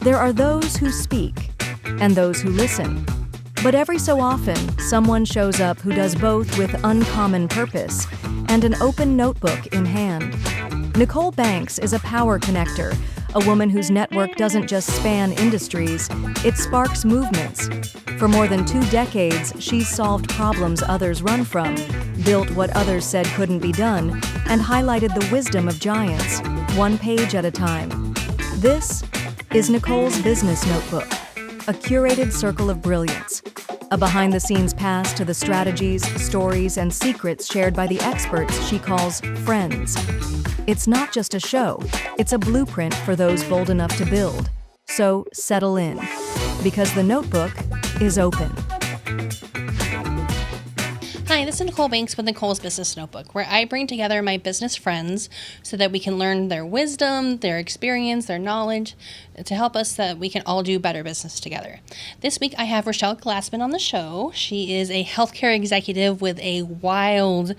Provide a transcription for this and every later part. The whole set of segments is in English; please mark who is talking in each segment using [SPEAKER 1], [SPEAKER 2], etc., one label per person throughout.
[SPEAKER 1] There are those who speak and those who listen. But every so often, someone shows up who does both with uncommon purpose and an open notebook in hand. Nicole Banks is a power connector, a woman whose network doesn't just span industries, it sparks movements. For more than 2 decades, she's solved problems others run from, built what others said couldn't be done, and highlighted the wisdom of giants, one page at a time. This is Nicole's Business Notebook, a curated circle of brilliance, a behind-the-scenes pass to the strategies, stories, and secrets shared by the experts she calls friends. It's not just a show, it's a blueprint for those bold enough to build. So settle in, because the notebook is open.
[SPEAKER 2] Hi, this is Nicole Banks with Nicole's Business Notebook, where I bring together my business friends so that we can learn their wisdom, their experience, their knowledge, to help us so that we can all do better business together. This week I have Rochelle Glassman on the show. She is a healthcare executive with a wild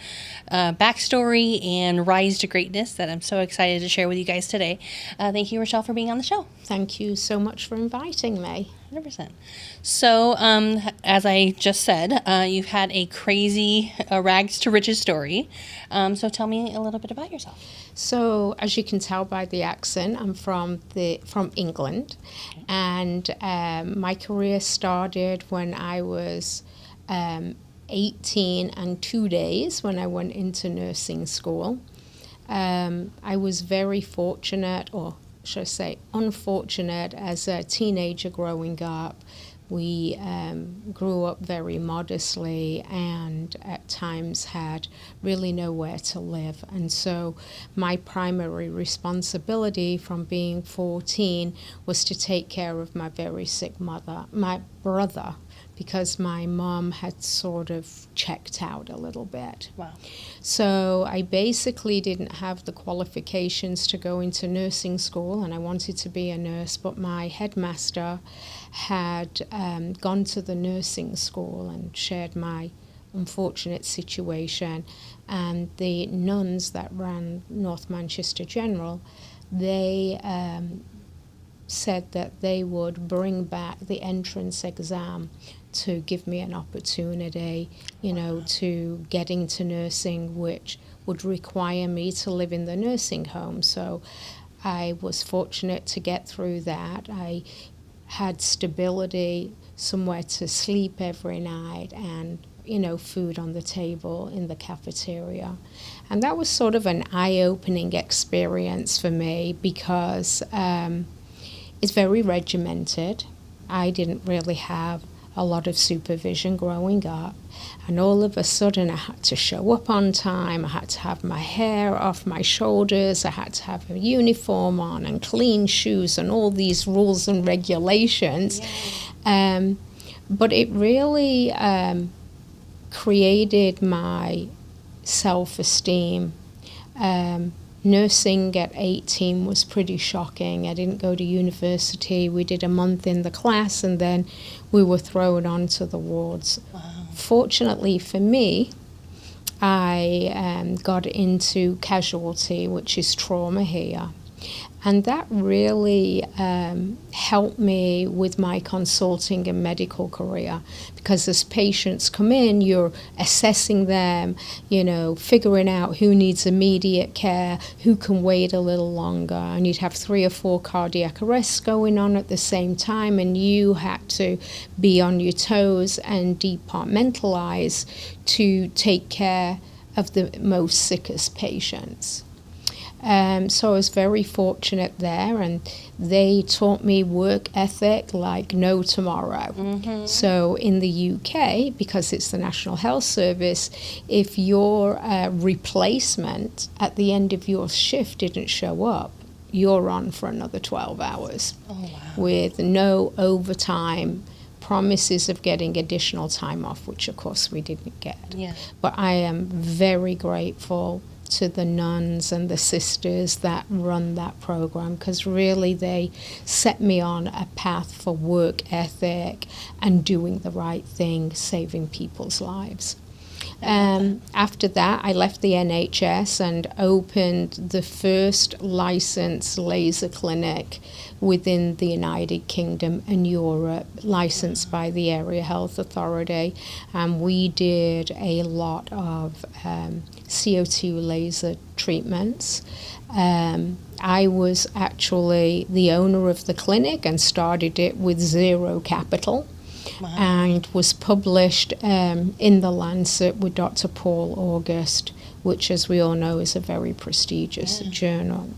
[SPEAKER 2] backstory and rise to greatness that I'm so excited to share with you guys today. Thank you, Rochelle, for being on the show.
[SPEAKER 3] Thank you so much for inviting me.
[SPEAKER 2] 100%. So, as I just said, you've had a crazy rags to riches story. So tell me a little bit about yourself.
[SPEAKER 3] So, as you can tell by the accent, I'm from England, and my career started when I was 18 and 2 days when I went into nursing school. I was very fortunate, or should I say unfortunate, as a teenager growing up. We grew up very modestly and at times had really nowhere to live. And so my primary responsibility from being 14 was to take care of my very sick my brother, because my mom had sort of checked out a little bit.
[SPEAKER 2] Wow.
[SPEAKER 3] So I basically didn't have the qualifications to go into nursing school, and I wanted to be a nurse, but my headmaster had gone to the nursing school and shared my unfortunate situation. And the nuns that ran North Manchester General, they said that they would bring back the entrance exam to give me an opportunity, to get into nursing, which would require me to live in the nursing home. So I was fortunate to get through that. I had stability, somewhere to sleep every night, and food on the table in the cafeteria. And that was sort of an eye-opening experience for me, because it's very regimented. I didn't really have a lot of supervision growing up, and all of a sudden I had to show up on time. I had to have my hair off my shoulders. I had to have a uniform on and clean shoes and all these rules and regulations. Yeah. But it really created my self-esteem. Nursing at 18 was pretty shocking. I didn't go to university. We did a month in the class, and then we were thrown onto the wards. Wow. Fortunately for me, I got into casualty, which is trauma here. And that really helped me with my consulting and medical career, because as patients come in, you're assessing them, figuring out who needs immediate care, who can wait a little longer. And you'd have 3 or 4 cardiac arrests going on at the same time, and you had to be on your toes and departmentalize to take care of the most sickest patients. So I was very fortunate there, and they taught me work ethic like no tomorrow. Mm-hmm. So in the UK, because it's the National Health Service, if your replacement at the end of your shift didn't show up, you're on for another 12 hours. Oh, wow. With no overtime, promises of getting additional time off, which of course we didn't get. Yeah. But I am very grateful to the nuns and the sisters that run that program, because really they set me on a path for work ethic and doing the right thing, saving people's lives. After that, I left the NHS and opened the first licensed laser clinic within the United Kingdom and Europe, licensed by the Area Health Authority. And we did a lot of CO2 laser treatments. I was actually the owner of the clinic and started it with zero capital. Wow. And was published in The Lancet with Dr. Paul August, which, as we all know, is a very prestigious journal.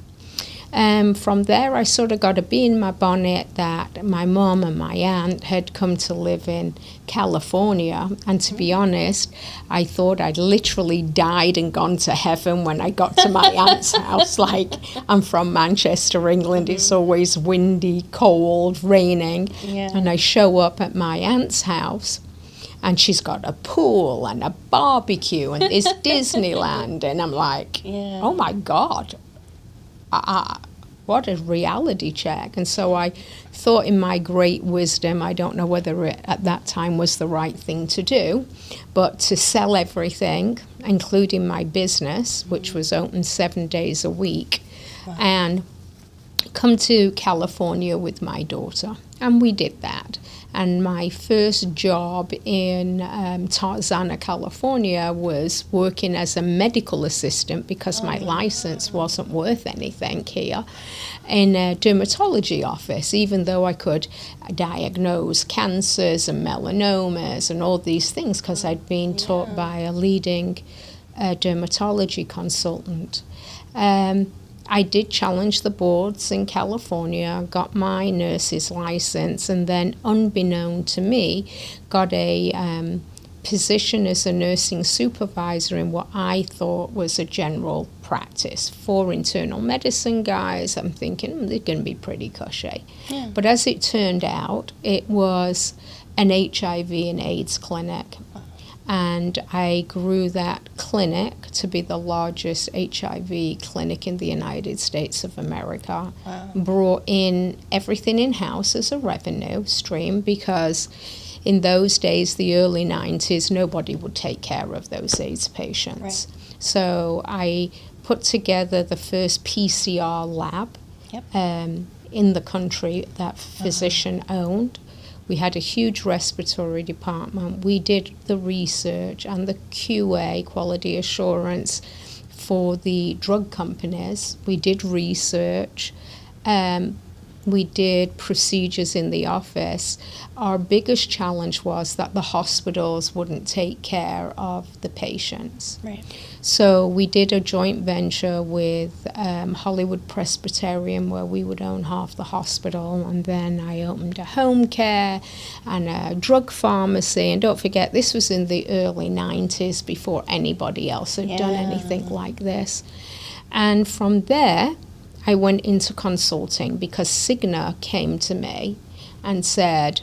[SPEAKER 3] From there, I sort of got a bee in my bonnet that my mom and my aunt had come to live in California. And to be honest, I thought I'd literally died and gone to heaven when I got to my aunt's house. Like, I'm from Manchester, England. It's always windy, cold, raining. Yeah. And I show up at my aunt's house, and she's got a pool and a barbecue and it's Disneyland. And I'm like, oh my God. What a reality check. And so I thought, in my great wisdom, I don't know whether it at that time was the right thing to do, but to sell everything, including my business, which was open 7 days a week, and come to California with my daughter. And we did that. And my first job in Tarzana, California, was working as a medical assistant, because my license wasn't worth anything here, in a dermatology office, even though I could diagnose cancers and melanomas and all these things, because I'd been taught by a leading dermatology consultant. I did challenge the boards in California, got my nurse's license, and then, unbeknown to me, got a position as a nursing supervisor in what I thought was a general practice for internal medicine guys. I'm thinking they're going to be pretty cushy. Yeah. But as it turned out, it was an HIV and AIDS clinic. And I grew that clinic to be the largest HIV clinic in the United States of America. Wow. Brought in everything in-house as a revenue stream, because in those days, the early 90s, nobody would take care of those AIDS patients. Right. So I put together the first PCR lab in the country that physician owned. We had a huge respiratory department. We did the research and the QA, quality assurance, for the drug companies. We did research. We did procedures in the office. Our biggest challenge was that the hospitals wouldn't take care of the patients. Right. So we did a joint venture with Hollywood Presbyterian, where we would own half the hospital, and then I opened a home care and a drug pharmacy. And don't forget, this was in the early 90s, before anybody else had done anything like this. And from there, I went into consulting, because Cigna came to me and said,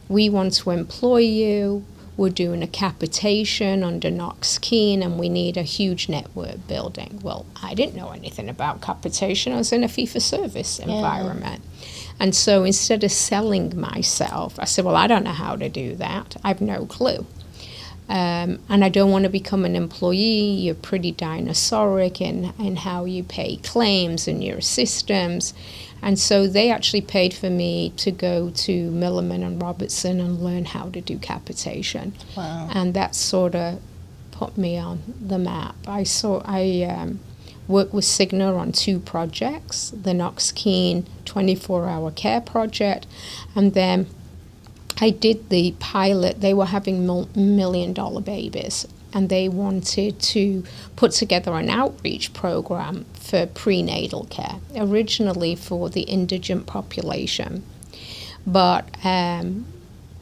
[SPEAKER 3] we want to employ you. We're doing a capitation under Knox-Keene, and we need a huge network building. Well, I didn't know anything about capitation. I was in a fee-for-service environment. And so instead of selling myself, I said, well, I don't know how to do that. I have no clue. And I don't want to become an employee. You're pretty dinosauric in how you pay claims and your systems. And so they actually paid for me to go to Milliman and Robertson and learn how to do capitation. Wow. And that sort of put me on the map. I worked with Cigna on 2 projects, the Knox-Keene 24-hour care project, and then I did the pilot. They were having $1 million babies, and they wanted to put together an outreach program for prenatal care, originally for the indigent population. But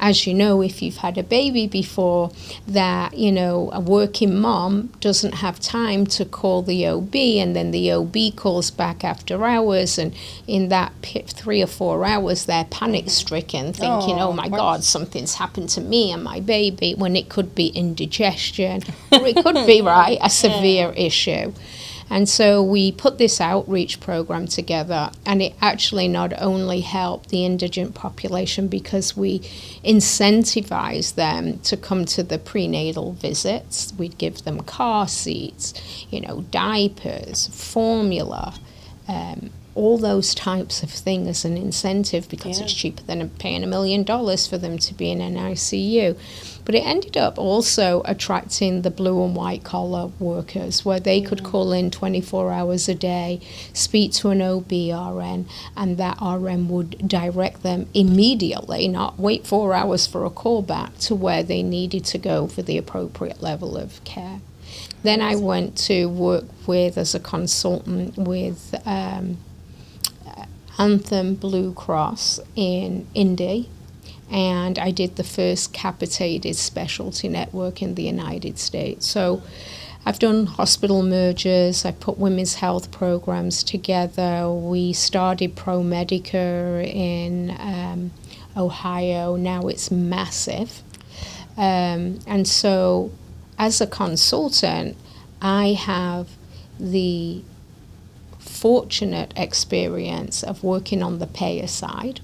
[SPEAKER 3] as you know, if you've had a baby before, that, a working mom doesn't have time to call the OB, and then the OB calls back after hours, and in that 3 or 4 hours, they're panic-stricken, thinking, oh my God, something's happened to me and my baby, when it could be indigestion, or it could be, a severe issue. And so we put this outreach program together, and it actually not only helped the indigent population because we incentivized them to come to the prenatal visits. We'd give them car seats, diapers, formula, all those types of things as an incentive because it's cheaper than paying $1 million for them to be in an ICU. But it ended up also attracting the blue and white collar workers where they could call in 24 hours a day, speak to an OB-RN, and that RN would direct them immediately, not wait 4 hours for a call back, to where they needed to go for the appropriate level of care. Then I went to work as a consultant with Anthem Blue Cross in Indy, and I did the first capitated specialty network in the United States. So I've done hospital mergers, I put women's health programs together. We started ProMedica in Ohio. Now it's massive. And so as a consultant, I have the fortunate experience of working on the payer side,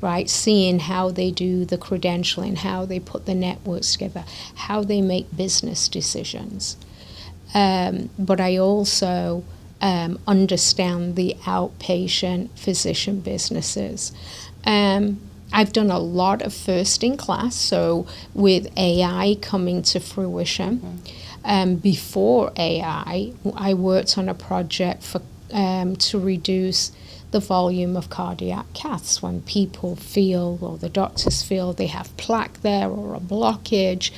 [SPEAKER 3] right? Seeing how they do the credentialing, how they put the networks together, how they make business decisions. But I also understand the outpatient physician businesses. I've done a lot of first in class, so with AI coming to fruition. Before AI, I worked on a project to reduce the volume of cardiac caths when people feel, or the doctors feel, they have plaque there or a blockage.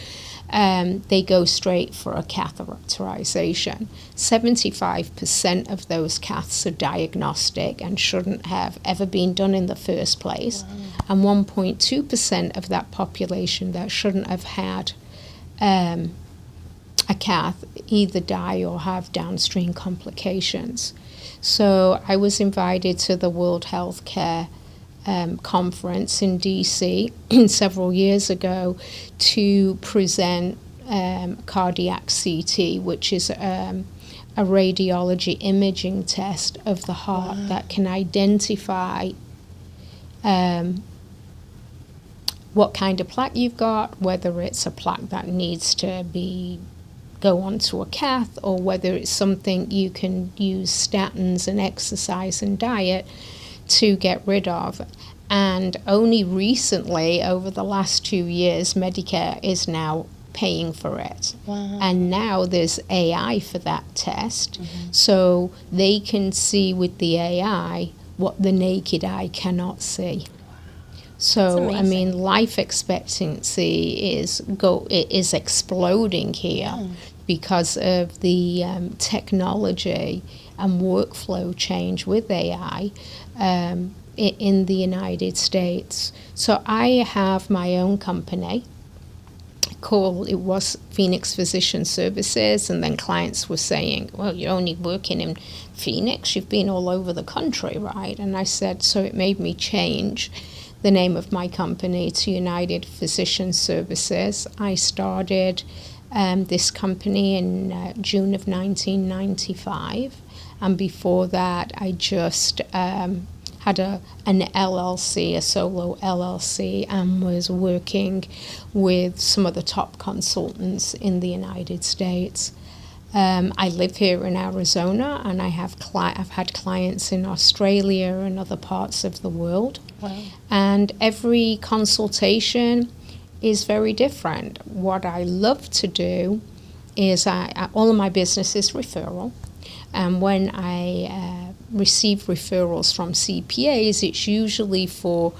[SPEAKER 3] They go straight for a catheterization. 75% of those caths are diagnostic and shouldn't have ever been done in the first place. Wow. And 1.2% of that population that shouldn't have had a cath either die or have downstream complications. So I was invited to the World Healthcare conference in DC several years ago to present cardiac CT, which is a radiology imaging test of the heart that can identify what kind of plaque you've got, whether it's a plaque that needs to go onto a cath, or whether it's something you can use statins and exercise and diet to get rid of. And only recently, over the last 2 years, Medicare is now paying for it. Wow. And now there's AI for that test, so they can see with the AI what the naked eye cannot see. So, I mean, life expectancy is exploding here because of the technology and workflow change with AI in the United States. So I have my own company called, it was Phoenix Physician Services, and then clients were saying, well, you're only working in Phoenix, you've been all over the country, right? And I said, so it made me change the name of my company to United Physician Services. I started this company in June of 1995, and before that I just had an LLC, a solo LLC, and was working with some of the top consultants in the United States. I live here in Arizona, and I've had clients in Australia and other parts of the world. Wow. And every consultation is very different. What I love to do is all of my business is referral. And when I receive referrals from CPAs, it's usually for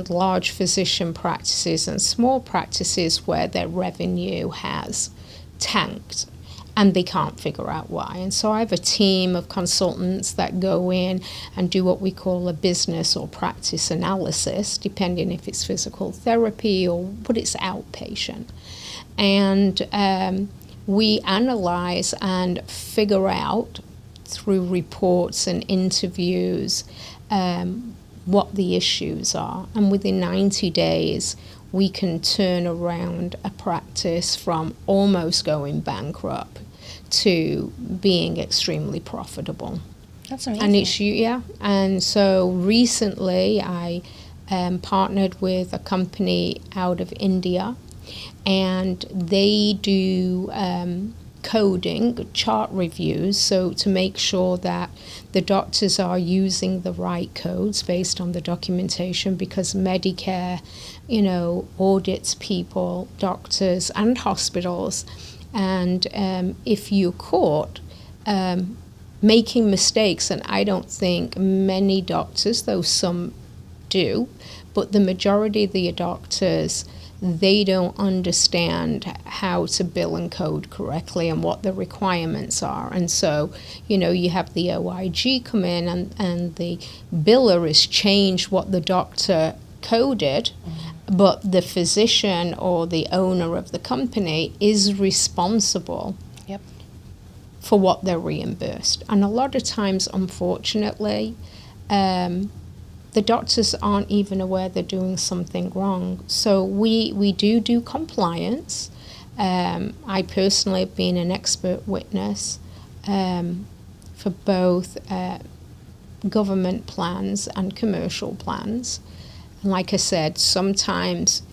[SPEAKER 3] large physician practices and small practices where their revenue has tanked and they can't figure out why. And so I have a team of consultants that go in and do what we call a business or practice analysis, depending if it's physical therapy but it's outpatient. And we analyze and figure out through reports and interviews what the issues are. And within 90 days, we can turn around a practice from almost going bankrupt to being extremely profitable.
[SPEAKER 2] That's amazing.
[SPEAKER 3] And and so recently I partnered with a company out of India, and they do coding, chart reviews, so to make sure that the doctors are using the right codes based on the documentation, because Medicare, audits people, doctors and hospitals, and if you're caught making mistakes, and I don't think many doctors, though some do, but the majority of the doctors, they don't understand how to bill and code correctly and what the requirements are. And so, you have the OIG come in, and the biller has changed what the doctor coded, but the physician or the owner of the company is responsible for what they're reimbursed. And a lot of times, unfortunately, the doctors aren't even aware they're doing something wrong. So we do compliance. I personally have been an expert witness for both government plans and commercial plans. And like I said, sometimes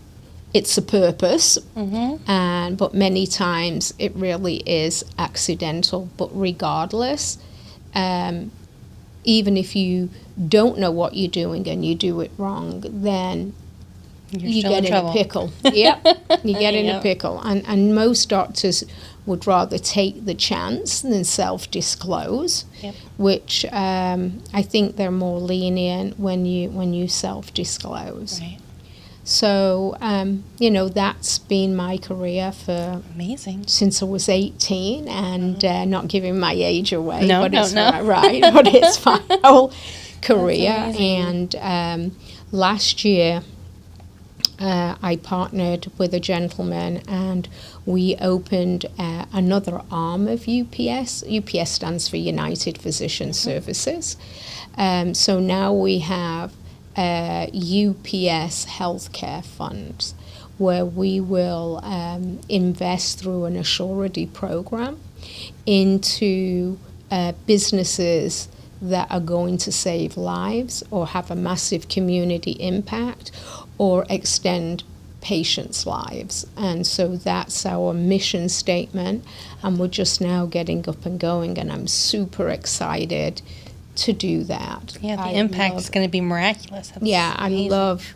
[SPEAKER 3] it's a purpose, but many times it really is accidental. But regardless, even if you don't know what you're doing and you do it wrong, then you get in a pickle. Yep, you get in a pickle. And most doctors would rather take the chance than self-disclose, which I think they're more lenient when you self-disclose.
[SPEAKER 2] Right.
[SPEAKER 3] So, that's been my career for since I was 18, and not giving my age away, but it's right, but it's my whole career. And last year, I partnered with a gentleman, and we opened another arm of UPS. UPS stands for United Physician Services. So now we have UPS Healthcare Funds, where we will invest through an Assurity program into businesses that are going to save lives or have a massive community impact or extend patients' lives. And so that's our mission statement, and we're just now getting up and going, and I'm super excited to do that.
[SPEAKER 2] Yeah, the impact is going to be miraculous. That's amazing.
[SPEAKER 3] I love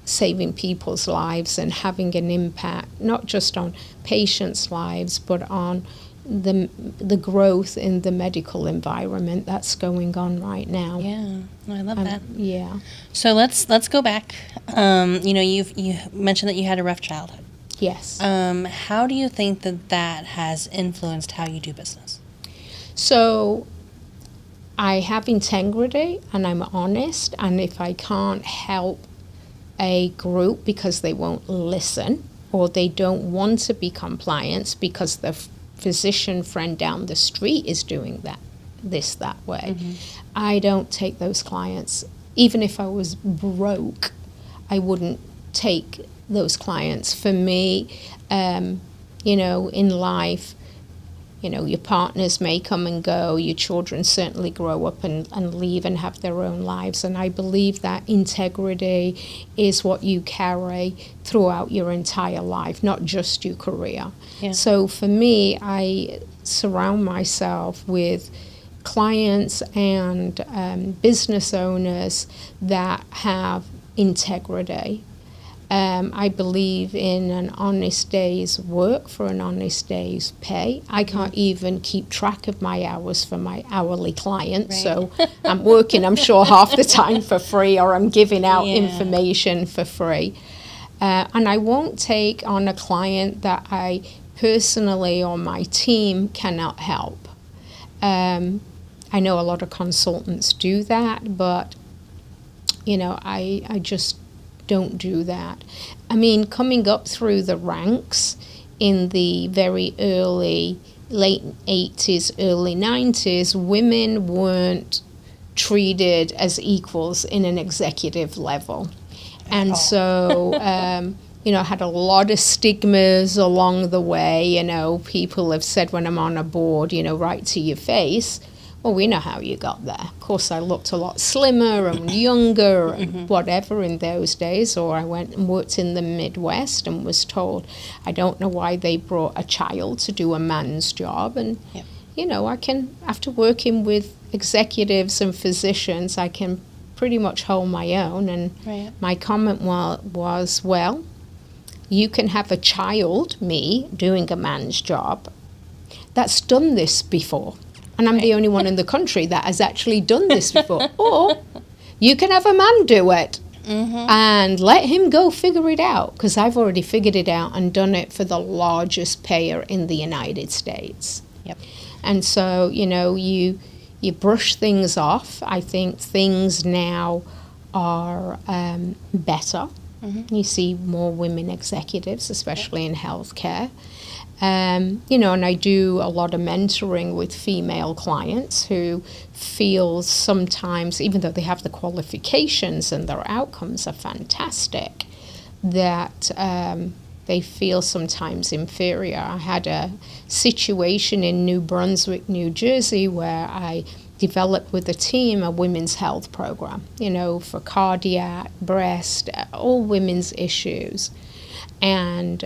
[SPEAKER 3] saving people's lives and having an impact, not just on patients' lives, but on the growth in the medical environment that's going on right now.
[SPEAKER 2] Yeah, I love that.
[SPEAKER 3] Yeah.
[SPEAKER 2] So let's go back. You mentioned that you had a rough childhood.
[SPEAKER 3] Yes.
[SPEAKER 2] How do you think that has influenced how you do business?
[SPEAKER 3] So I have integrity and I'm honest, and if I can't help a group because they won't listen or they don't want to be compliant because the physician friend down the street is doing that way, I don't take those clients. Even if I was broke, I wouldn't take those clients. For me, in life, your partners may come and go, your children certainly grow up and leave and have their own lives, and I believe that integrity is what you carry throughout your entire life, not just your career. Yeah. So for me, I surround myself with clients and business owners that have integrity. I believe in an honest day's work for an honest day's pay. I can't even keep track of my hours for my hourly clients, so I'm working, I'm sure, half the time for free, or I'm giving out information for free. And I won't take on a client that I personally or my team cannot help. I know a lot of consultants do that, but, I just don't do that. I mean, coming up through the ranks in the very late 80s, early 90s, women weren't treated as equals in an executive level. And so had a lot of stigmas along the way. People have said when I'm on a board, right to your face, well, we know how you got there. Of course, I looked a lot slimmer and younger and whatever in those days. Or I went and worked in the Midwest and was told, I don't know why they brought a child to do a man's job. And, after working with executives and physicians, I can pretty much hold my own. And my comment was, well, you can have a child, me, doing a man's job that's done this before. And I'm the only one in the country that has actually done this before. Or you can have a man do it and let him go figure it out, because I've already figured it out and done it for the largest payer in the United States.
[SPEAKER 2] Yep.
[SPEAKER 3] And so, you brush things off. I think things now are better. You see more women executives, especially in healthcare. And I do a lot of mentoring with female clients who feel sometimes, even though they have the qualifications and their outcomes are fantastic, that they feel sometimes inferior. I had a situation in New Brunswick, New Jersey, where I developed with a team a women's health program, for cardiac, breast, all women's issues. And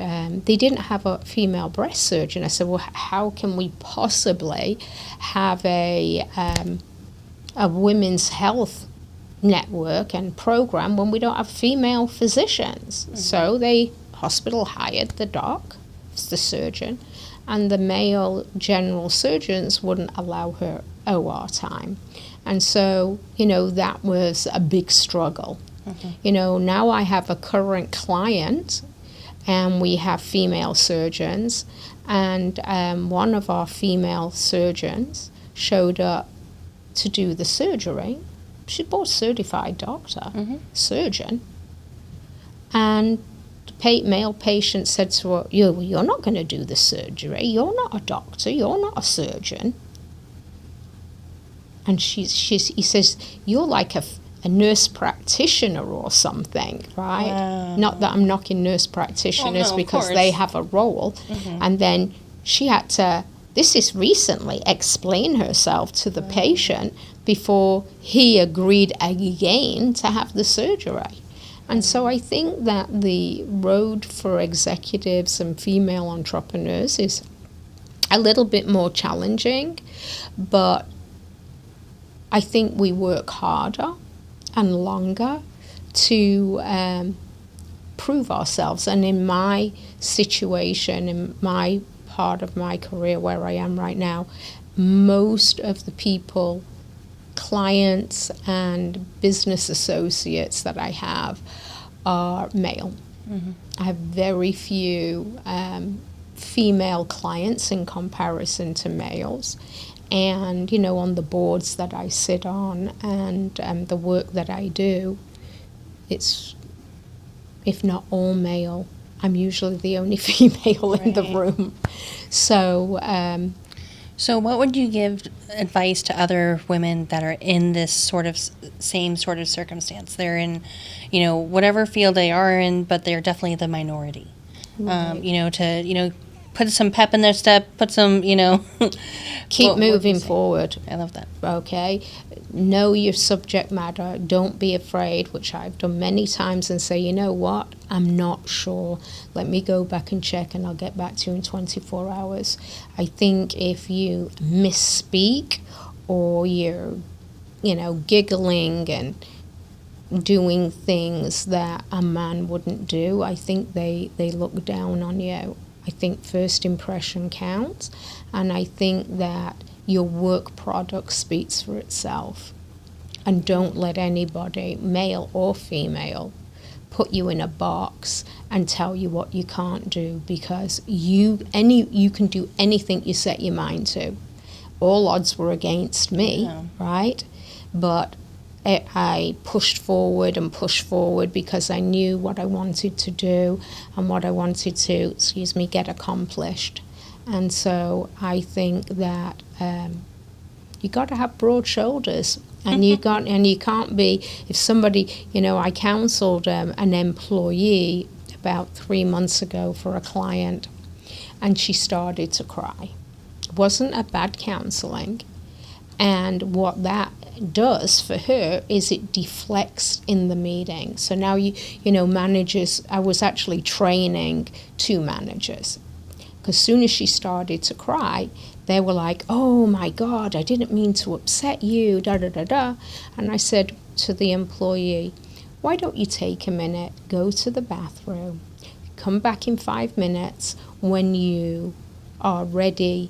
[SPEAKER 3] they didn't have a female breast surgeon. I said, well, how can we possibly have a women's health network and program when we don't have female physicians? So the hospital hired the doc, the surgeon, and the male general surgeons wouldn't allow her OR time. And so, that was a big struggle. Now I have a current client, and we have female surgeons, and one of our female surgeons showed up to do the surgery. She's board certified doctor, surgeon, and the male patient said to her, you're not going to do the surgery, you're not a doctor, you're not a surgeon. And he says, you're like a nurse practitioner or something, right?
[SPEAKER 2] Wow.
[SPEAKER 3] Not that I'm knocking nurse practitioners, because they have a role. And then she had to, this is recently, explain herself to the patient before he agreed again to have the surgery. And so I think that the road for executives and female entrepreneurs is a little bit more challenging, but I think we work harder and longer to prove ourselves. And in my situation, in my part of my career where I am right now, most of the people, clients and business associates that I have are male. I have very few female clients in comparison to males. And, on the boards that I sit on and the work that I do, it's, if not all male, I'm usually the only female in the room. So,
[SPEAKER 2] so what would you give advice to other women that are in this sort of same sort of circumstance? They're in, whatever field they are in, but they're definitely the minority.
[SPEAKER 3] Right.
[SPEAKER 2] To put some pep in their step, put some,
[SPEAKER 3] keep moving forward.
[SPEAKER 2] I love that.
[SPEAKER 3] Okay, know your subject matter. Don't be afraid, which I've done many times, and say, you know what, I'm not sure. Let me go back and check, and I'll get back to you in 24 hours. I think if you misspeak or you're, giggling and doing things that a man wouldn't do, I think they look down on you. I think first impression counts, and I think that your work product speaks for itself. And don't let anybody, male or female, put you in a box and tell you what you can't do, because you can do anything you set your mind to. All odds were against me, right? But I pushed forward because I knew what I wanted to do and what I wanted to, get accomplished. And so I think that you got to have broad shoulders, and you can't be, if somebody, I counseled an employee about 3 months ago for a client, and she started to cry. It wasn't a bad counseling, and what that does for her is it deflects in the meeting. So now managers, I was actually training 2 managers, because as soon as she started to cry, they were like, "Oh my God, I didn't mean to upset you, da da da da." And I said to the employee, "Why don't you take a minute, go to the bathroom, come back in 5 minutes when you are ready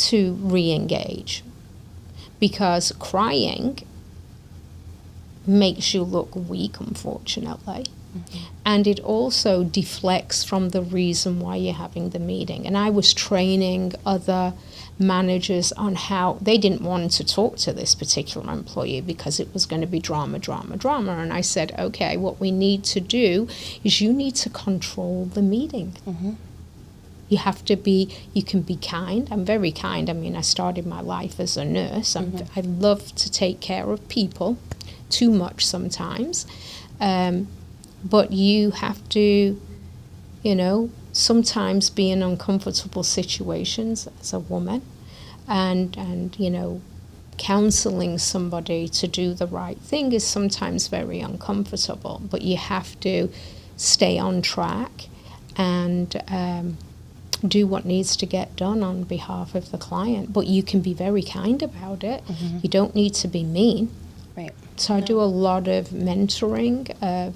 [SPEAKER 3] to re-engage?" Because crying makes you look weak, unfortunately. Mm-hmm. And it also deflects from the reason why you're having the meeting. And I was training other managers on how they didn't want to talk to this particular employee because it was going to be drama. And I said, okay, what we need to do is you need to control the meeting. Mm-hmm. You have to you can be kind. I'm very kind. I mean, I started my life as a nurse. I love to take care of people, too much sometimes. But you have to, sometimes be in uncomfortable situations as a woman and counseling somebody to do the right thing is sometimes very uncomfortable. But you have to stay on track and do what needs to get done on behalf of the client. But you can be very kind about it. Mm-hmm. You don't need to be mean.
[SPEAKER 2] Right.
[SPEAKER 3] So I do a lot of mentoring of,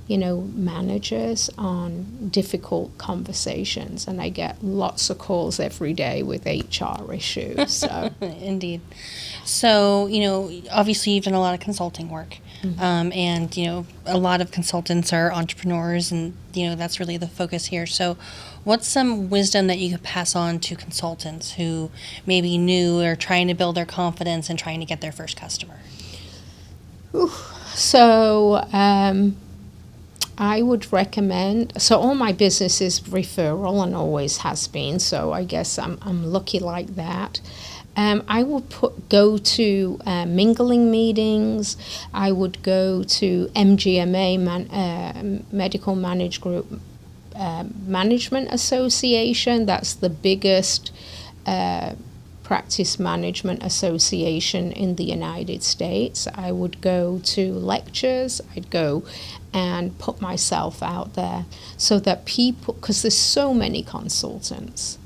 [SPEAKER 3] managers on difficult conversations, and I get lots of calls every day with HR issues. So.
[SPEAKER 2] Indeed. So, obviously you've done a lot of consulting work. Mm-hmm. And, a lot of consultants are entrepreneurs, and, that's really the focus here. So what's some wisdom that you could pass on to consultants who maybe new or trying to build their confidence and trying to get their first customer?
[SPEAKER 3] So I would recommend, so all my business is referral and always has been, so I guess I'm lucky like that. I would go to mingling meetings. I would go to MGMA, Medical Managed Group Management Association. That's the biggest practice management association in the United States. I would go to lectures. I'd go and put myself out there so that people, because there's so many consultants,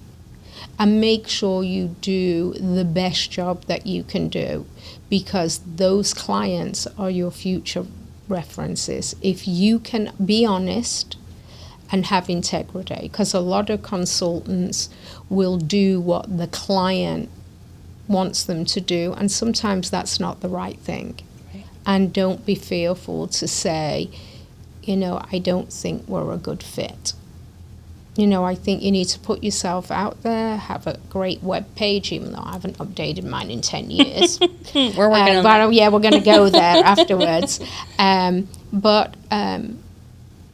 [SPEAKER 3] and make sure you do the best job that you can do, because those clients are your future references. If you can be honest and have integrity, because a lot of consultants will do what the client wants them to do, and sometimes that's not the right thing. Right. And don't be fearful to say, I don't think we're a good fit. I think you need to put yourself out there, have a great web page, even though I haven't updated mine in 10 years.
[SPEAKER 2] We're working on that.
[SPEAKER 3] Yeah, we're going to go there afterwards. But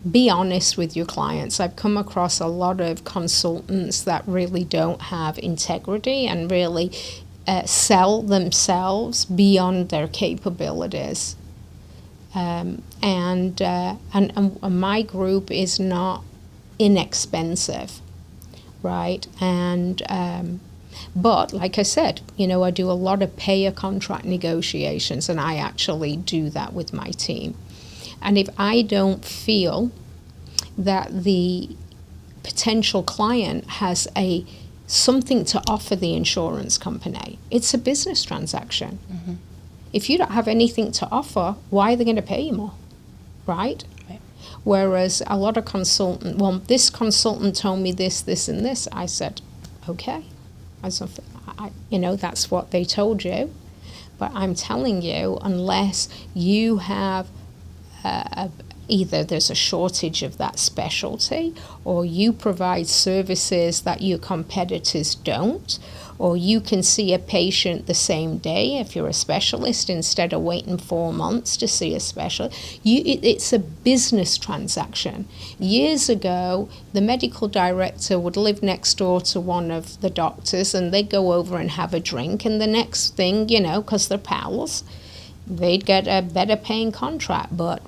[SPEAKER 3] be honest with your clients. I've come across a lot of consultants that really don't have integrity and really sell themselves beyond their capabilities. And my group is not inexpensive, right? And but like I said, I do a lot of payer contract negotiations, and I actually do that with my team. And if I don't feel that the potential client has something to offer the insurance company, it's a business transaction. Mm-hmm. If you don't have anything to offer, why are they going to pay you more, right? Whereas a lot of this consultant told me this, and this. I said, okay. That's what they told you. But I'm telling you, unless you have either there's a shortage of that specialty, or you provide services that your competitors don't, or you can see a patient the same day if you're a specialist instead of waiting 4 months to see a specialist. It's a business transaction. Years ago, the medical director would live next door to one of the doctors, and they'd go over and have a drink, and the next thing, because they're pals, they'd get a better paying contract. But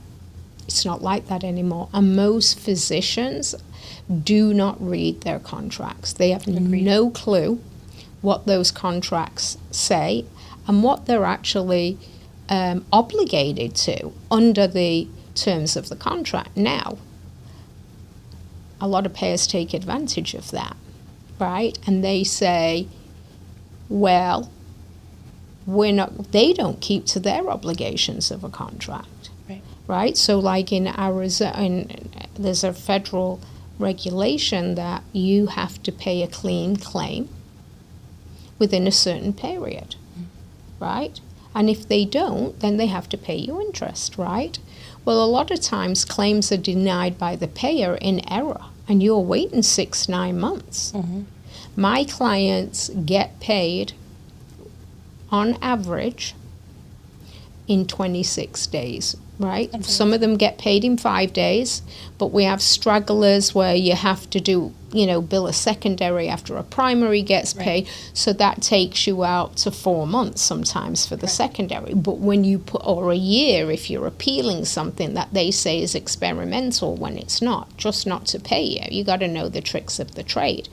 [SPEAKER 3] It's not like that anymore. And most physicians do not read their contracts. They have no clue what those contracts say and what they're actually obligated to under the terms of the contract. Now, a lot of payers take advantage of that, right? And they say, well, they don't keep to their obligations of a contract, right? So like in Arizona, there's a federal regulation that you have to pay a clean claim within a certain period, right? And if they don't, then they have to pay you interest, right? Well, a lot of times claims are denied by the payer in error, and you're waiting 6-9 months. My clients get paid on average in 26 days, right? Some of them get paid in 5 days, but we have stragglers where you have to do, bill a secondary after a primary gets paid. So that takes you out to 4 months sometimes for the secondary. But when you put, or a year if you're appealing something that they say is experimental when it's not, just not to pay you. You got to know the tricks of the trade.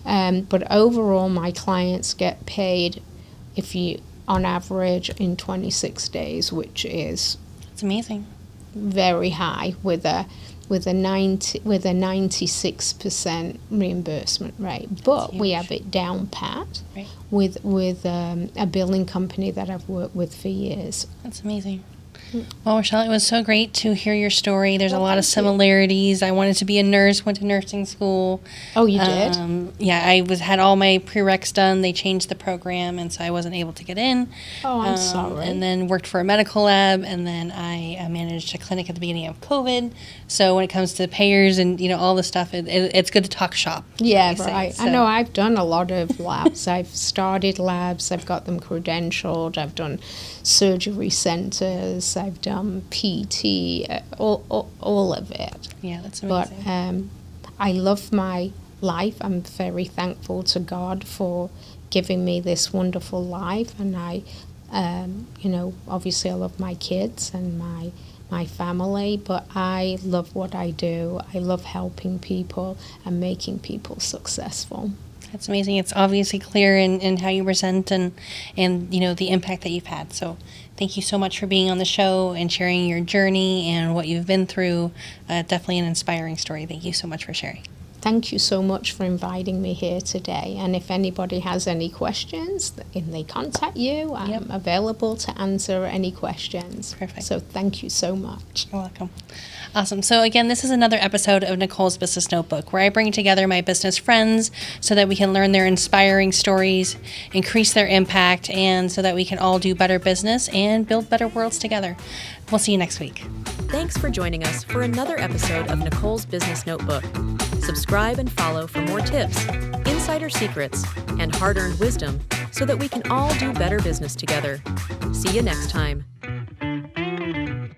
[SPEAKER 3] But overall, my clients get paid on average in 26 days, which is
[SPEAKER 2] It's amazing.
[SPEAKER 3] very high with a 96% reimbursement rate. But we have it down pat with a billing company that I've worked with for years.
[SPEAKER 2] That's amazing. Well, Rochelle, it was so great to hear your story. There's a lot of similarities. I wanted to be a nurse, went to nursing school.
[SPEAKER 3] Oh, you did?
[SPEAKER 2] Yeah, I had all my prereqs done. They changed the program, and so I wasn't able to get in.
[SPEAKER 3] Oh, I'm sorry.
[SPEAKER 2] And then worked for a medical lab, and then I managed a clinic at the beginning of COVID. So when it comes to payers and all this stuff, it's good to talk shop.
[SPEAKER 3] Yeah, right. So. I know I've done a lot of labs. I've started labs. I've got them credentialed. I've done surgery centers. I've done PT, all of it.
[SPEAKER 2] Yeah, that's amazing.
[SPEAKER 3] But I love my life. I'm very thankful to God for giving me this wonderful life. And I, obviously I love my kids and my family, but I love what I do. I love helping people and making people successful.
[SPEAKER 2] That's amazing. It's obviously clear in how you present and the impact that you've had. So thank you so much for being on the show and sharing your journey and what you've been through. Definitely an inspiring story. Thank you so much for sharing.
[SPEAKER 3] Thank you so much for inviting me here today. And if anybody has any questions, and they contact you, I'm available to answer any questions.
[SPEAKER 2] Perfect.
[SPEAKER 3] So thank you so much.
[SPEAKER 2] You're welcome. Awesome. So again, this is another episode of Nicole's Business Notebook, where I bring together my business friends so that we can learn their inspiring stories, increase their impact, and so that we can all do better business and build better worlds together. We'll see you next week.
[SPEAKER 1] Thanks for joining us for another episode of Nicole's Business Notebook. Subscribe and follow for more tips, insider secrets, and hard-earned wisdom so that we can all do better business together. See you next time.